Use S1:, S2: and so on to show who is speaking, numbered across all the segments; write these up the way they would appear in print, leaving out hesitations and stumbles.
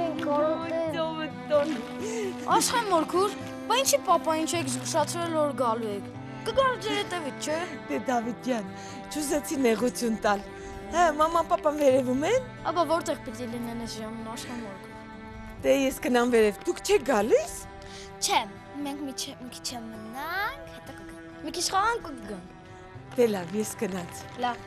S1: ենք կարոտել։
S2: Աշխեն մորքուր, բա ինչի պապային չեք զգուշացրել որ գալու եք։ Կգար ձեր հետևից, չէ։
S3: Դե Դավիթ ջան, չուզեցի նեղություն տալ։ Հա, մաման պապան վերևում են։
S2: Աբա որտեղ պիտի լինեն այս ժամին աշխեն մորքուր։
S3: Դե ես կնամ վերև, դուք չեք գալիս։
S2: Չէ, մենք մի քիչ մնանք, հետո կգանք։ Մի քիչ խաղանք ու կգանք։
S3: Դե լավ, ես գնաց։
S2: Լավ։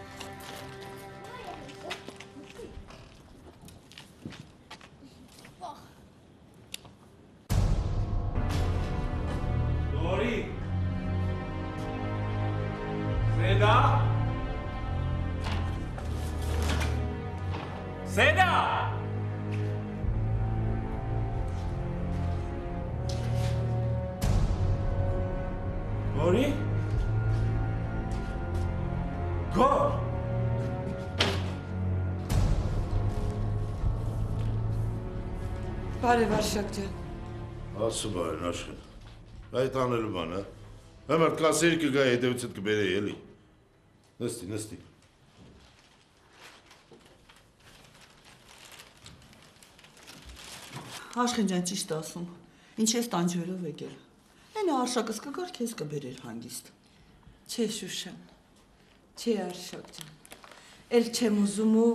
S4: Լորի։ Սեդա։ Սեդա։ Լորի։ Գո։
S3: Բարև Արշակ ջան։
S5: Ասում բարեն աշխեն, այդ անելու բան, հա։ Համարդ կասերի կգա հետևիցդ կբերեի, էլի։ Նստի։
S6: Աշխեն ջան ճիշտ ասում, ինչ ես տանջվելով եկել։ Այնա Արշակս կգար քեզ կբերեր հանգիստ։
S3: Չէ Շուշան, չէ Արշակ ջան, էլ չեմ ուզում ու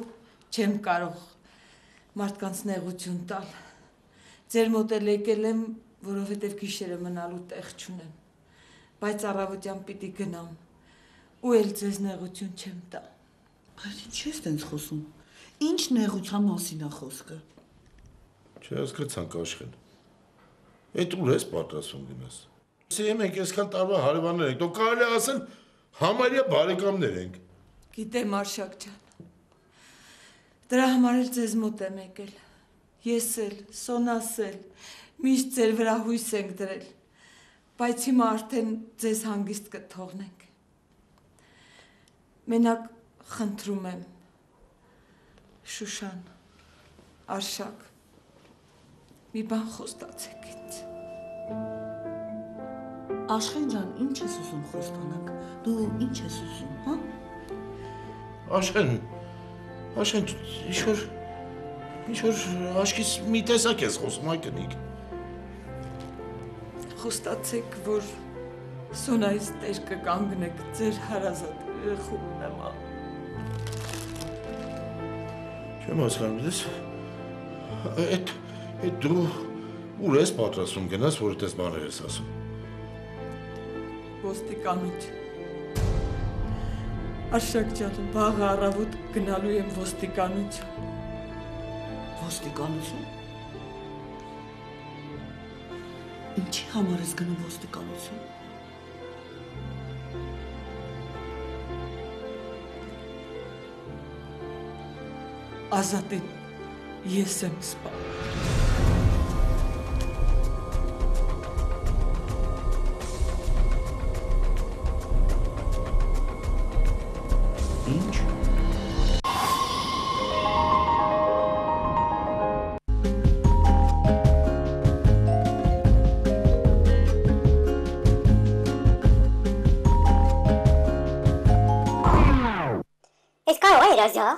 S3: չեմ կարող մարդկանց նեղություն տալ, ձեր մոտ էլ եկել եմ, որովհետև գիշերը մնալու տեղ չունեմ, բայց առավոտյան պիտի գնամ ու էլ ձեզ նեղություն չեմ տա։
S6: Բայց ինչ ես տենց խոսում, ինչ նեղության մասին է խոսքը։
S5: Չհասկացանք աշխեն, էդ ուր ես պատրաստվում գնաս։ Մենք այսքան տարվա հարևաններ ենք, դու կարելի է ասել համարյա բարեկամներ ենք։
S3: Գիտեմ Արշակ ջան, դրա համար էլ ձեզ մոտ եմ եկել, ես էլ, Սոնաս էլ, միշտ ձեր վրա հույս ենք դրել, բայց հիմա արդեն ձեզ հանգիստ կթողնենք։ Մենակ խնդրում եմ, Շուշան, Արշակ, մի բան խոստացեք ինձ։
S6: Աշխեն ջան, ինչ ես ուզում խոստանաք, դու ինչ ես ուզում, հա?
S5: Աշխեն, ինչ-որ աշկից մի տեսակ ես խոսում, այ կնիկ։
S3: Խոստացեք, որ Սոնայից տեր կկանգնեք ձեր հարազատ երեխու նման։
S5: Չեմ հասկանում, դες, այդ դու ուր ես պատրաստում գնաս, որ այդպես բաներ ես ասում։
S3: Ոստիկանուց։ Արշակ ջան, վաղը առավոտ գնալու եմ ոստիկանություն։
S6: Ոստիկանություն։ Ինչի համար ես գնում ոստիկանություն։
S3: Ազատին ես եմ սպանում։
S6: Ինչ։
S1: Ես կարող է երազյա։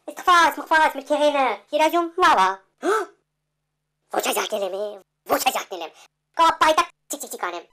S1: Ես մխված, մեր քեղենը, երազյում լավ է։ Ոչ այժակել եմ, կապայտակ չիք անեմ։